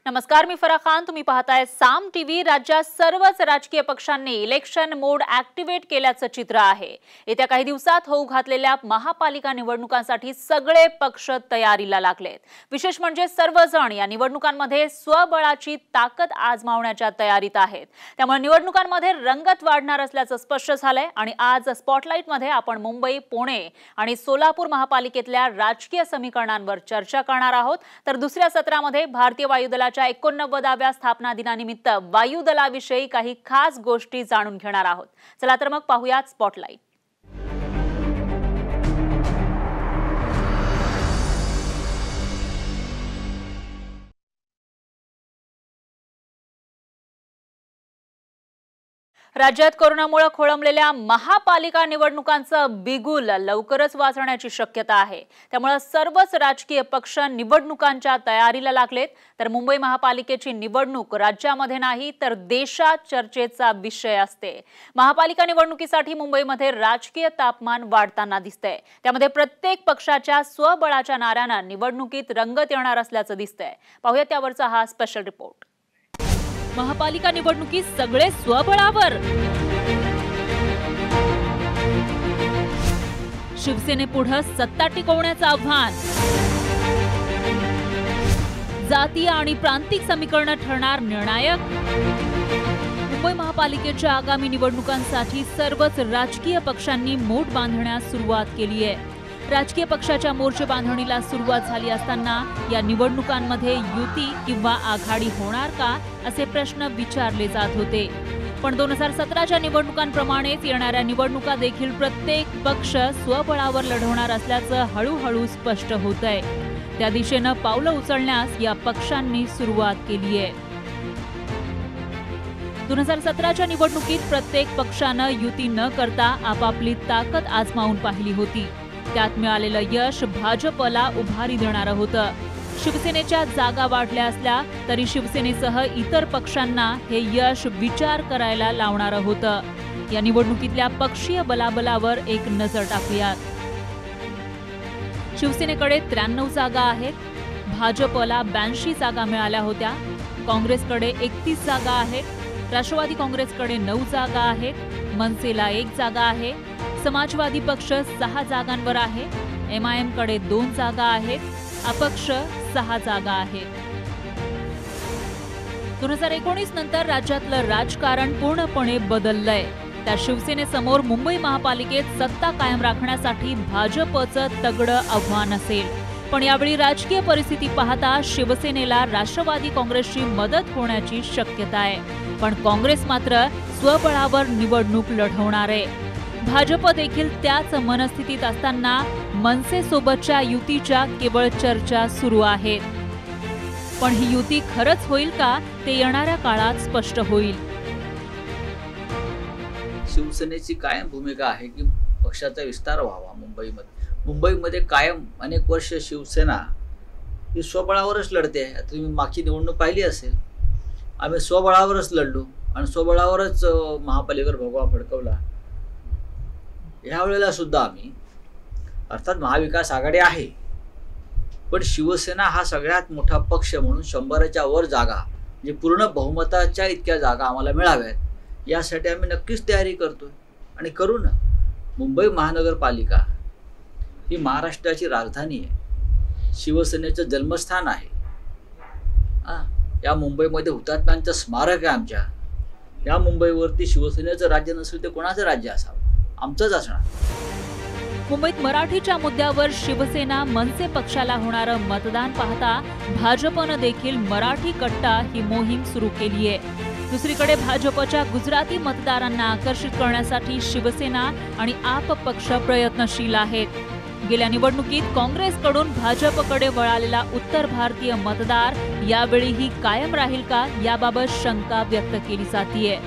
नमस्कार, मी फराह खान. तुम्ही पाहताय साम टीव्ही. राज्यात सर्वच राजकीय पक्षांनी इलेक्शन मोड ऍक्टिव्हेट केल्याचं चित्र आहे. येत्या काही दिवसात होऊ घातलेल्या महापालिका निवडणुकांसाठी सगळे पक्ष तयारीला लागलेत. विशेष म्हणजे सर्वजण या निवडणुकांमध्ये स्वबळाची ताकद आजमावण्याच्या तयारीत आहेत. त्यामुळे निवडणुकांमध्ये रंगत वाढणार असल्याचं स्पष्ट झालंय. आणि आज स्पॉटलाइटमध्ये आपण मुंबई, पुणे आणि सोलापूर महापालिकेतल्या राजकीय समीकरणांवर चर्चा करणार आहोत. तर दुसऱ्या सत्रामध्ये भारतीय वायुदलाच्या 89व्या स्थापना दिनानिमित्त वायुदलाविषयी काही खास गोष्टी जाणून घेणार आहोत. चला तर मग पाहूयात स्पॉटलाइट. राज्यात कोरोनामुळे खोळंबलेल्या महापालिका निवडणुकांचं बिगुल लवकरच वाजण्याची शक्यता आहे. त्यामुळे सर्वच राजकीय पक्ष निवडणुकांच्या तयारीला लागलेत. तर मुंबई महापालिकेची निवडणूक राज्यामध्ये नाही तर देशात चर्चेचा विषय असते. महापालिका निवडणुकीसाठी मुंबईमध्ये राजकीय तापमान वाढताना दिसतंय. त्यामध्ये प्रत्येक पक्षाच्या स्वबळाच्या नाऱ्यानं निवडणुकीत रंगत येणार असल्याचं दिसतंय. पाहूया त्यावरचा हा स्पेशल रिपोर्ट. महापालिका निवडणुकीत सगळे स्वबळावर. शिवसेनेपुढे सत्ता टिकवण्याचं आव्हान. जातीय आणि प्रांतिक समीकरण ठरणार निर्णायक. मुंबई महापालिकेच्या आगामी निवडणुकांसाठी सर्वच राजकीय पक्षांनी मोठ बांधण्यास सुरुवात केली आहे. राजकीय पक्षाच्या मोर्चे बांधणीला सुरुवात झाली असताना या निवडणुकांमध्ये युती किंवा आघाडी होणार का असे प्रश्न विचारले जात होते. पण 2017च्या निवडणुकांप्रमाणेच येणाऱ्या निवडणुका देखील प्रत्येक पक्ष स्वबळावर लढवणार असल्याचं हळूहळू स्पष्ट होतंय. त्या दिशेनं पावलं उचलण्यास या पक्षांनी सुरुवात केली आहे. 2017च्या निवडणुकीत प्रत्येक पक्षानं युती न करता आपापली ताकद आजमावून पाहिली होती. त्यात मिळालेलं यश भाजपला उभारी देणारं होतं. शिवसेनेच्या जागा वाढल्या असल्या तरी शिवसेनेसह इतर पक्षांना हे यश विचार करायला लावणारं होतं. या निवडणुकीतल्या पक्षीय बलाबलावर एक नजर टाकूयात. शिवसेनेकडे 93 जागा आहेत. भाजपला 82 जागा मिळाल्या होत्या. काँग्रेसकडे 31 जागा आहेत. राष्ट्रवादी काँग्रेसकडे 9 जागा आहेत. मनसेला 1 जागा आहे. समाजवादी पक्ष 6 जागांवर आहे. MIM कडे 2 जागा आहेत. अपक्ष 6 जागा आहेत. 2019 नंतर राज्यातलं राजकारण पूर्णपणे बदललंय. त्या शिवसेनेसमोर मुंबई महापालिकेत सत्ता कायम राखण्यासाठी भाजपचं तगडं आव्हान असेल. पण यावेळी राजकीय परिस्थिती पाहता शिवसेनेला राष्ट्रवादी काँग्रेसची मदत होण्याची शक्यता आहे. पण काँग्रेस मात्र स्वबळावर निवडणूक लढवणार आहे. भाजप देखील त्याच मनस्थितीत असताना मनसेसोबतच्या युतीच्या केवळ चर्चा सुरू आहेत. पण ही युती खरंच होईल का ते येणाऱ्या काळात स्पष्ट होईल. शिवसेनेची कायम भूमिका आहे की पक्षाचा विस्तार व्हावा. मुंबईमध्ये कायम अनेक वर्ष शिवसेना ही स्वबळावरच लढते. आता तुम्ही मागची निवडणूक पाहिली असेल. आम्ही स्वबळावरच लढलो आणि स्वबळावरच महापालिकेवर भगवा फडकवला. ह्या वेळेला सुद्धा आम्ही अर्थात महाविकास आघाडी आहे, पण शिवसेना हा सगळ्यात मोठा पक्ष म्हणून 100च्या वर जागा म्हणजे पूर्ण बहुमताच्या इतक्या जागा आम्हाला मिळाव्यात यासाठी आम्ही नक्कीच तयारी करतोय आणि करू ना. मुंबई महानगरपालिका ही महाराष्ट्राची राजधानी आहे. शिवसेनेचं जन्मस्थान आहे. या मुंबईमध्ये हुतात्म्यांचं स्मारक आहे आमच्या. या मुंबईवरती शिवसेनेचं राज्य नसेल तर कोणाचं राज्य असावं? आमचंच असणार. मुंबईत मराठीच्या मुद्द्यावर शिवसेना मनसे पक्षाला होणारं मतदान पाहता भाजपनं देखील मराठी कट्टा ही मोहीम सुरू केली आहे. दुसरीकडे भाजपच्या गुजराती मतदारांना आकर्षित करण्यासाठी शिवसेना आणि आप पक्ष प्रयत्नशील आहेत. गेल्या निवडणुकीत काँग्रेसकडून भाजपकडे वळालेला उत्तर भारतीय मतदार यावेळीही कायम राहील का याबाबत शंका व्यक्त केली जातीये.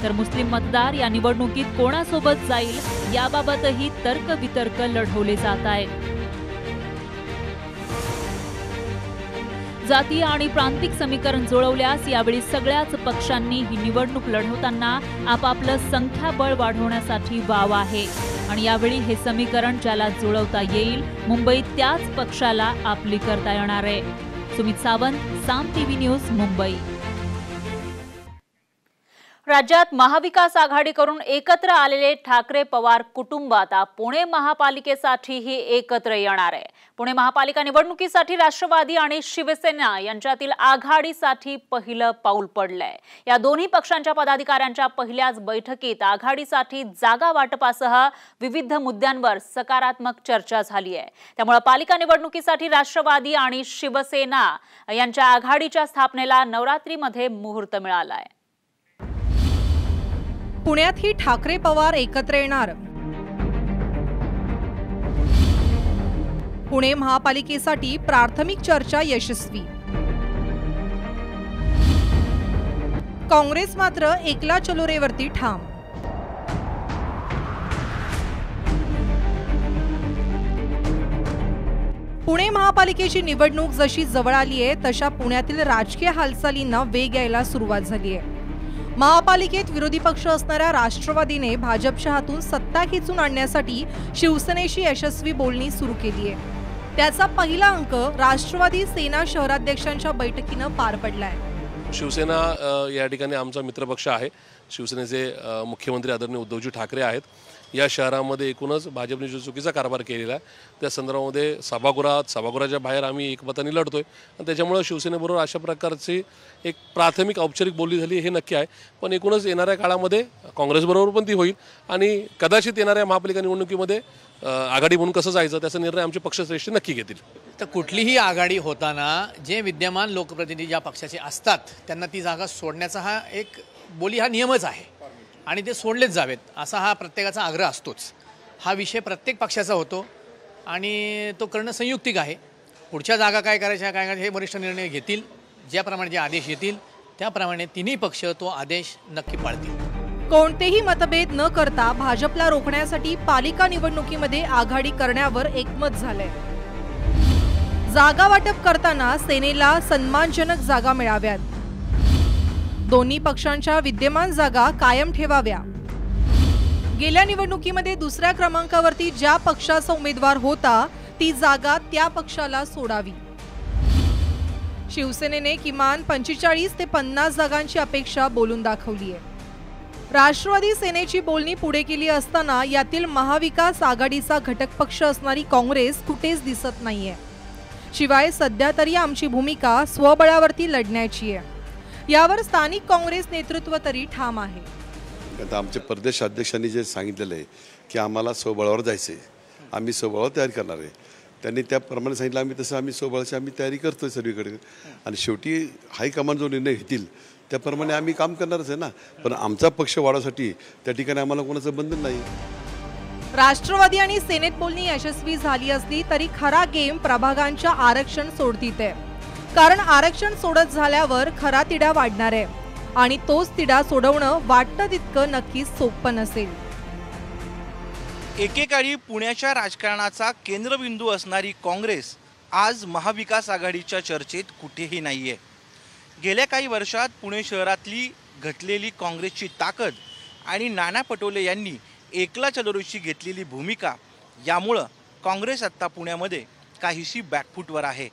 तर मुस्लिम मतदार या निवडणुकीत कोणासोबत जाईल याबाबतही तर्कवितर्क लढवले जात आहेत. जातीय आणि प्रांतिक समीकरण जुळवल्यास यावेळी सगळ्याच पक्षांनी ही निवडणूक लढवताना आपापलं संख्याबळ वाढवण्यासाठी वाव आहे. आणि यावेळी हे समीकरण ज्याला जुळवता येईल मुंबईत त्याच पक्षाला आपली करता येणार आहे. सुमित सावंत, साम टीव्ही न्यूज, मुंबई। राज्यात महाविकास आघाडीकडून एकत्र आलेले ठाकरे पवार कुटुंब आता पुणे महापालिकेसाठीही एकत्र येणार आहे। पुणे महापालिका निवडणुकीसाठी राष्ट्रवादी आणि शिवसेना यांच्यातील आघाडीसाठी पहिलं पाऊल पडलंय। या दोन्ही पक्षांच्या पदाधिकाऱ्यांच्या पहिल्याच बैठकीत आघाडीसाठी जागा वाटपासह विविध मुद्द्यांवर सकारात्मक चर्चा झाली आहे। त्यामुळे पालिका निवडणुकीसाठी राष्ट्रवादी आणि शिवसेना यांच्या आघाडीच्या स्थापनेला नवरात्रीमध्ये मुहूर्त मिळालाय। पुण्यात ही ठाकरे पवार एकत्र येणार। पुणे महापालिकेसाठी प्राथमिक चर्चा यशस्वी। काँग्रेस मात्र एकला चलोरेवरती ठाम। पुणे महापालिकेची निवडणूक जशी जवळ आली आहे तशा पुण्यातील राजकीय हालचालींना वेग यायला सुरुवात झाली आहे। महापालिकेत विरोधी पक्ष असणाऱ्या राष्ट्रवादीने भाजपच्या हातून सत्ता खेचून आणण्यासाठी शिवसेनेशी यशस्वी बोलणी सुरू केली आहे। त्याचा पहिला अंक राष्ट्रवादी सेना शहराध्यक्षांच्या बैठकीनं पार पडलाय। शिवसेना या ठिकाणी आमचा मित्रपक्ष आहे। शिवसेनेचे मुख्यमंत्री आदरणीय उद्धवजी ठाकरे आहेत। या शहरामध्ये एकूणच भाजपने जो चुकीचा कारभार केलेला आहे त्या संदर्भामध्ये सभागृहाच्या बाहेर आम्ही एकमताने लढतोय आणि त्याच्यामुळे शिवसेनेबरोबर अशा प्रकारची एक प्राथमिक औपचारिक बोलणी झाली हे नक्की आहे। पण एकूणच येणाऱ्या काळामध्ये काँग्रेसबरोबर पण ती होईल आणि कदाचित येणाऱ्या महापालिका निवडणुकीमध्ये आघाडी म्हणून कसं जायचं त्याचा निर्णय आमचे पक्षश्रेष्ठ नक्की घेतील। तर कुठलीही आघाडी होताना जे विद्यमान लोकप्रतिनिधी ज्या पक्षाचे असतात त्यांना ती जागा सोडण्याचा हा नियमच आहे आणि ते सोडलेच जावेत असा हा प्रत्येकाचा आग्रह असतोच। हा विषय प्रत्येक पक्षाचा होतो आणि तो करणं संयुक्तिक आहे। पुढच्या जागा काय करायच्या काय हे वरिष्ठ निर्णय घेतील। ज्याप्रमाणे जे आदेश येतील त्याप्रमाणे तिन्ही पक्ष तो आदेश नक्की पाळतील। कोणतेही मतभेद न करता भाजपला रोखण्यासाठी पालिका निवडणुकीमध्ये आघाडी करण्यावर एकमत झालंय। जागा वाटप करताना सेनेला सन्मानजनक जागा मिळाव्यात। दोन्ही पक्षांच्या विद्यमान जागा कायम ठेवाव्या। गेल्या निवडणुकीमध्ये दुसऱ्या क्रमांकावरती ज्या पक्षाचा उमेदवार होता ती जागा त्या पक्षाला सोडावी। शिवसेनेने किमान 45 ते 50 जागांची अपेक्षा बोलून दाखवली आहे। राष्ट्रवादी सेनेची बोलणी पुढे केली असताना यातील महाविकास आघाडीचा घटक पक्ष असणारी काँग्रेस कुठेच दिसत नाहीये। शिवाय सध्या तरी आमची भूमिका स्वबळावरती लढण्याची आहे यावर स्थानिक काँग्रेस नेतृत्व तरी ठाम आहे। आता आमच्या प्रदेश अध्यक्षांनी जे सांगितलेलं आहे की आम्हाला स्वबळावर जायचं आहे, आम्ही स्वबळावर तयारी करणार आहे, त्यांनी त्याप्रमाणे सांगितलं आम्ही स्वबळाची तयारी करतोय सर्वीकडे आणि शेवटी हायकमांड जो निर्णय घेतील त्याप्रमाणे आम्ही काम करणारच आहे ना। पण आमचा पक्ष वाढवण्यासाठी त्या ठिकाणी आम्हाला कोणाचं बंधन नाही। राष्ट्रवादी आणि सेनेत बोलणी यशस्वी झाली असली तरी खरा गेम प्रभागांच्या आरक्षण सोडतीत आहे। कारण आरक्षण सोडत झाल्यावर खरा तिढा वाढणार आहे आणि तोच तिढा सोडवणं वाटतं तितकं नक्कीच सोपं नसेल। एकेकाळी पुण्याच्या राजकारणाचा केंद्रबिंदू असणारी काँग्रेस आज महाविकास आघाडीच्या चर्चेत कुठेही नाहीये। गेल्या काही वर्षात पुणे शहरातली घटलेली काँग्रेसची ताकद आणि नाना पटोले यांनी एकला चलोरेची घेतलेली भूमिका यामुळे काँग्रेस आता पुण्यामध्ये काहीशी बॅकफूटवर आहे।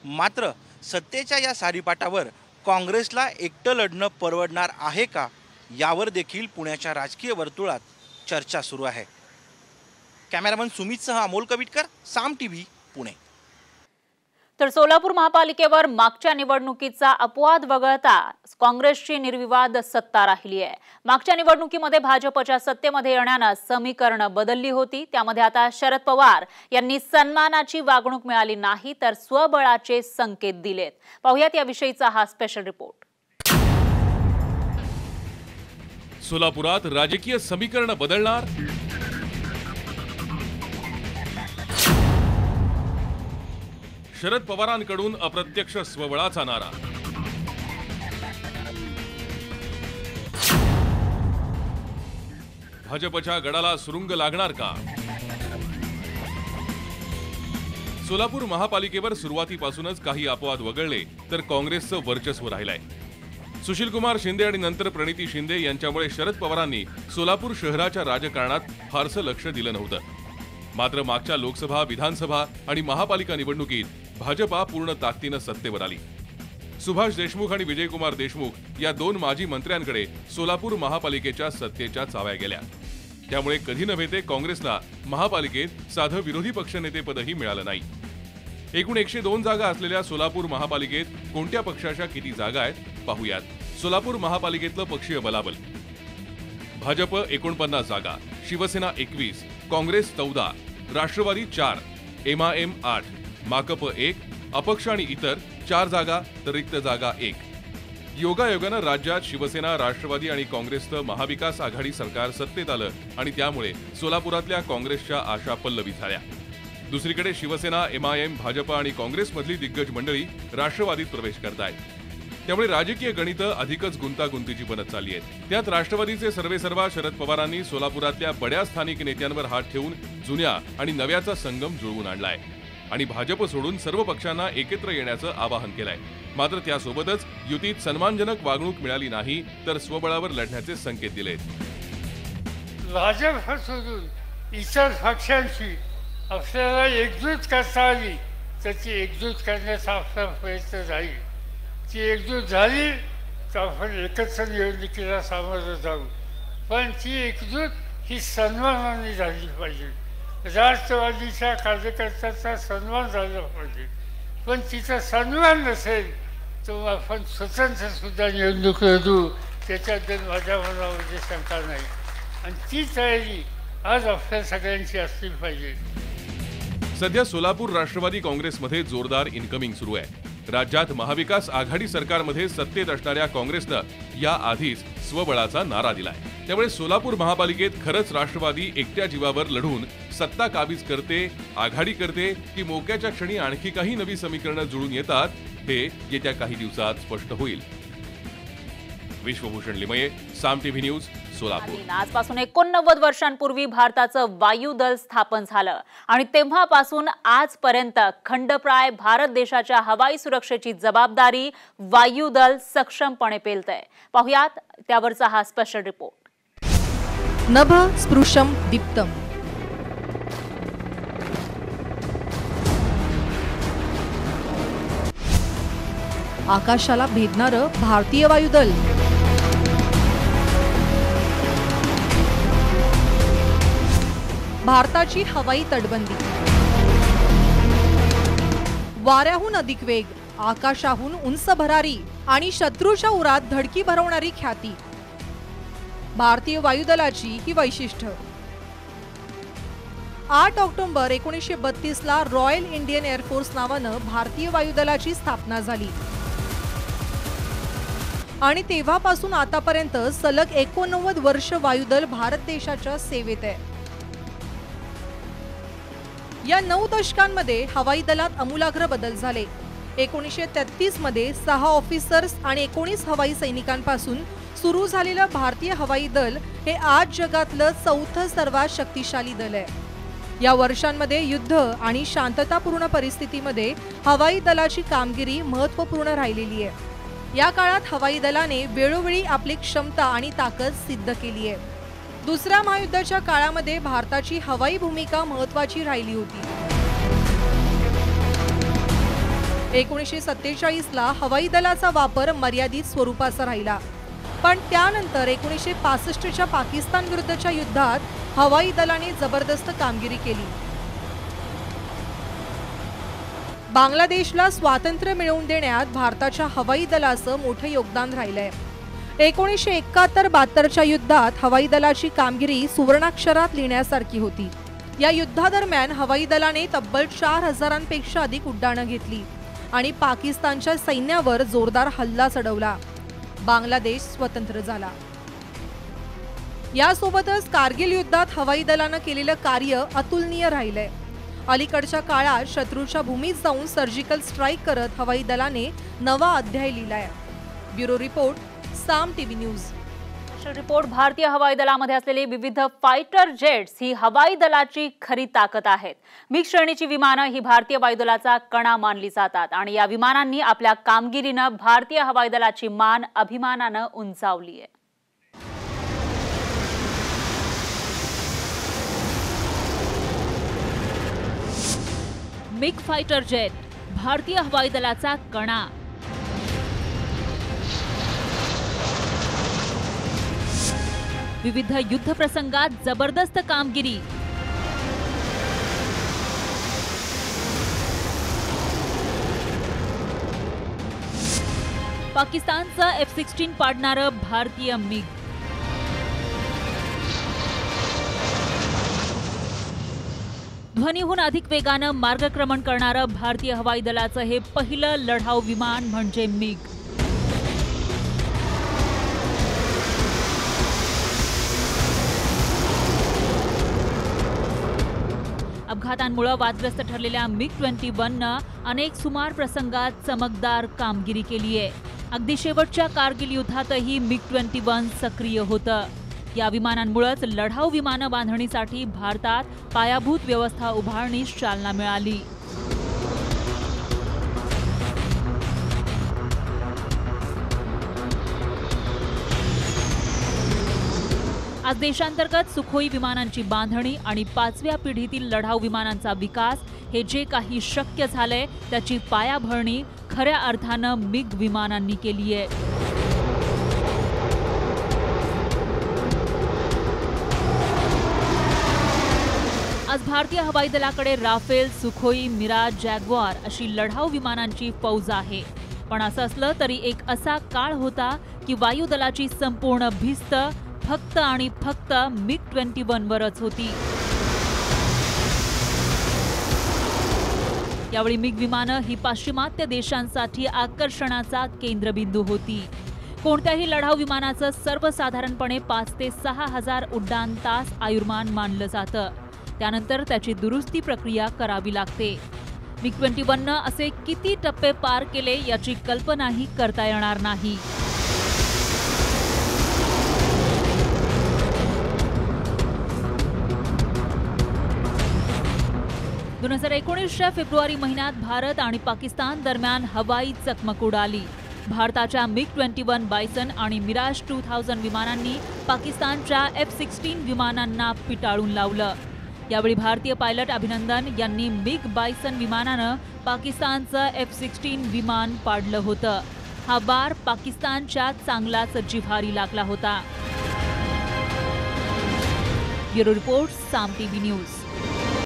मात्र सत्तेच्या या सारीपाटावर काँग्रेसला एकटं लढणं परवडणार आहे का यावर देखील पुण्याच्या राजकीय वर्तुळात चर्चा सुरू आहे। कॅमेरामन सुमितसह अमोल कविटकर, साम टीव्ही, पुणे। तर सोलापूर महापालिकेवर मागच्या निवडणुकीचा अपवाद वगळता काँग्रेसची निर्विवाद सत्ता राहिली आहे। मागच्या निवडणुकीमध्ये भाजपच्या सत्तेमध्ये येण्यानं समीकरणं बदलली होती। त्यामध्ये आता शरद पवार यांनी सन्मानाची वागणूक मिळाली नाही तर स्वबळाचे संकेत दिलेत। पाहुयात याविषयीचा हा स्पेशल रिपोर्ट। सोलापुरात राजकीय समीकरण बदलणार, शरद पवारांकडून अप्रत्यक्ष स्वबळाचा नारा, भाजपच्या गडाला सुरुंग लागणार का? सोलापूर महापालिकेवर सुरुवातीपासूनच काही अपवाद वगळले तर काँग्रेसचं वर्चस्व राहिलंय। सुशीलकुमार शिंदे आणि नंतर प्रणिती शिंदे यांच्यामुळे शरद पवारांनी सोलापूर शहराच्या राजकारणात फारसं लक्ष दिलं नव्हतं। मात्र मागच्या लोकसभा, विधानसभा आणि महापालिका निवडणुकीत भाजपा पूर्ण ताकदीनं सत्तेवर आली. सुभाष देशमुख आणि विजयकुमार देशमुख या 2 माजी मंत्र्यांकडे सोलापूर महापालिकेच्या सत्तेच्या चाव्या गेल्या. त्यामुळे कधी नव्हे ते काँग्रेसला महापालिकेत साधं विरोधी पक्षनेतेपदही मिळालं नाही. एकूण 102 जागा असलेल्या सोलापूर महापालिकेत कोणत्या पक्षाच्या किती जागा आहेत पाहूयात. सोलापूर महापालिकेतलं पक्षीय बलाबल: भाजप 49 जागा, शिवसेना 21, काँग्रेस 14, राष्ट्रवादी 4, MIM 8, माकप 1, अपक्ष आणि इतर 4 जागा, तर रिक्त जागा 1. योगायोगानं राज्यात शिवसेना, राष्ट्रवादी आणि काँग्रेसचं महाविकास आघाडी सरकार सत्तेत आलं आणि त्यामुळे सोलापुरातल्या काँग्रेसच्या आशा पल्लवी झाल्या. दुसरीकडे शिवसेना, MIM, भाजप आणि काँग्रेसमधली दिग्गज मंडळी राष्ट्रवादीत प्रवेश करतायत. त्यामुळे राजकीय गणितं अधिकच गुंतागुंतीची बनत चालली आहेत. त्यात राष्ट्रवादीचे सर्वेसर्वा शरद पवारांनी सोलापुरातल्या बड्या स्थानिक नेत्यांवर हात ठेवून जुन्या आणि नव्याचा संगम जुळवून आणलाय आणि भाजप सोडून सर्व पक्षांना एकत्र येण्याचं आवाहन केलंय. मात्र त्यासोबतच युतीत सन्मानजनक वागणूक मिळाली नाही तर स्वबळावर लढण्याचे संकेत दिलेत. भाजप सोडून इतर पक्षांशी आपल्याला एकजूट करता आली तर ती एकजूट करण्याचा आपला प्रयत्न राहील. ती एकजूट झाली तर आपण एकत्र निवडणुकीला सामोरं जाऊ. पण ती एकजूट ही सन्मानाने झाली पाहिजे. राष्ट्रवादीच्या कार्यकर्त्याचा सन्मान झाला पाहिजे. पण तिचा सन्मान नसेल तर आपण स्वतंत्र सुद्धा निवडणूक लढू, त्याच्याबद्दल माझ्या मनामध्ये शंका नाही. आणि ती तयारी आज आपल्या सगळ्यांची असली पाहिजे. सध्या सोलापूर राष्ट्रवादी काँग्रेसमध्ये जोरदार इनकमिंग सुरू आहे. राज्यात महाविकास आघाडी सरकारमध्ये सत्तेत असणाऱ्या काँग्रेसनं या आधीच स्वबळाचा नारा दिलाय. त्यामुळे सोलापूर महापालिकेत खरंच राष्ट्रवादी एकट्या जीवावर लढून सत्ता काबीज करते, आघाडी करते की मोक्याच्या क्षणी आणखी काही नवी समीकरणं जुळून येतात हे येत्या काही दिवसात स्पष्ट होईल. विश्वभूषण लिमये, साम टीव्ही न्यूज, सोलापूर. आजपासून 89 वर्षांपूर्वी भारताचं वायुदल स्थापन झालं आणि तेव्हापासून आजपर्यंत खंडप्राय भारत देशाच्या हवाई सुरक्षेची जबाबदारी वायुदल सक्षमपणे पेलतंय. पाहुयात त्यावरचा हा स्पेशल रिपोर्ट. नभ स्पृशम दीप्तम. आकाशाला भेदणारं भारतीय वायुदल. भारताची हवाई तटबंदी. वाऱ्याहून अधिक वेग, आकाशाहून उंच भरारी आणि शत्रूच्या उरात धडकी भरवणारी ख्याती. भारतीय वायुदलाची ही वैशिष्ट्य. 8 ऑक्टोबर 1932 ला रॉयल इंडियन एअरफोर्स नावानं भारतीय वायुदलाची स्थापना झाली आणि तेव्हापासून आतापर्यंत सलग 89 वर्ष वायुदल भारत देशाच्या सेवेत आहे. या 9 दशकांमध्ये हवाई दलात आमूलाग्र बदल झाले. 1933 मध्ये 6 ऑफिसर्स आणि 19 हवाई सैनिकांपासून सुरू झालेलं भारतीय हवाई दल हे आज जगातलं 4थं सर्वात शक्तिशाली दल आहे. या वर्षांमध्ये युद्ध आणि शांततापूर्ण परिस्थितीमध्ये हवाई दलाची कामगिरी महत्त्वपूर्ण राहिलेली आहे. या काळात हवाई दलाने वेळोवेळी आपली क्षमता आणि ताकद सिद्ध केली आहे. दुसऱ्या महायुद्धाच्या काळामध्ये भारताची हवाई भूमिका महत्त्वाची राहिली होती. 1947 ला हवाई दलाचा वापर मर्यादित स्वरूपाचा राहिला. पण त्यानंतर 1965च्या पाकिस्तान विरुद्धच्या युद्धात हवाई दलाने जबरदस्त कामगिरी केली. बांगलादेशला स्वातंत्र्य मिळवून देण्यात भारताच्या हवाई दलाचं मोठं योगदान राहिलंय. 1971-72च्या युद्धात हवाई दलाची कामगिरी सुवर्णाक्षरात लिहिण्यासारखी होती. या युद्धादरम्यान हवाई दलाने तब्बल 4000पेक्षा अधिक उड्डाणं घेतली आणि पाकिस्तानच्या सैन्यावर जोरदार हल्ला चढवला. बांगलादेश स्वतंत्र झाला. यासोबतच कारगिल युद्धात हवाई दलानं केलेलं कार्य अतुलनीय राहिलंय. अलीकडच्या काळात शत्रूच्या भूमीत जाऊन सर्जिकल स्ट्राईक करत हवाई दलाने नवा अध्याय लिहिलाय. ब्युरो रिपोर्ट, साम टीव्ही न्यूज. रिपोर्ट. भारतीय हवाई दलामध्ये असलेले विविध फायटर जेट्स ही हवाई दलाची खरी ताकद आहेत. मिग श्रेणीची विमानं ही भारतीय वायुदलाचा कणा मानली जातात आणि या विमानांनी आपल्या कामगिरीनं भारतीय हवाई दलाची मान अभिमानानं उंचावली आहे. मिग फायटर जेट भारतीय हवाई दलाचा कणा. विविध युद्ध प्रसंगात जबरदस्त कामगिरी. पाकिस्तानचं F-16 पाडणारं भारतीय मिग. ध्वनीहून अधिक वेगानं मार्गक्रमण करणारं भारतीय हवाई दलाचं हे पहिलं लढाऊ विमान म्हणजे मिग. अपघातांमुळे वादग्रस्त ठरलेल्या MiG-21नं अनेक सुमार प्रसंगात चमकदार कामगिरी केली आहे. अगदी शेवटच्या कारगिल युद्धातही MiG-21 सक्रिय होतं. या विमानांमुळेच लढाऊ विमानं बांधणीसाठी भारतात पायाभूत व्यवस्था उभारणीस चालना मिळाली. आज देशांतर्गत सुखोई विमानांची बांधणी आणि 5व्या पिढीतील लढाऊ विमानांचा विकास हे जे काही शक्य झालंय त्याची पायाभरणी खऱ्या अर्थानं मिग विमानांनी केली आहे. आज भारतीय हवाई दलाकडे राफेल, सुखोई, मिराज, जॅग्वार अशी लढाऊ विमानांची फौज आहे. पण असं असलं तरी एक असा काळ होता की वायुदलाची संपूर्ण भिस्त फक्त आणि फक्त MiG-21 वरच होती. यावेळी मिग विमानं ही पाश्चिमात्य देशांसाठी आकर्षणाचा केंद्रबिंदू होती. कोणत्याही लढाऊ विमानाचं सर्वसाधारणपणे 5 ते 6 हजार उड्डाण तास आयुर्मान मानलं जातं. त्यानंतर त्याची दुरुस्ती प्रक्रिया करावी लागते. MiG-21नं असे किती टप्पे पार केले याची कल्पनाही करता येणार नाही. 2019च्या फेब्रुवारी महिन्यात भारत आणि पाकिस्तान दरम्यान हवाई चकमक उडाली. भारताच्या MiG-21 बायसन आणि मिराज 2000 विमानांनी पाकिस्तानच्या F-16 विमानांना पिटाळून लावलं. यावेळी भारतीय पायलट अभिनंदन यांनी मिग बायसन विमानानं पाकिस्तानचं F-16 विमान पाडलं होतं. हा वार पाकिस्तानच्या चांगलाच जिव्हारी लागला होता. ब्युरो रिपोर्ट, साम टीव्ही न्यूज.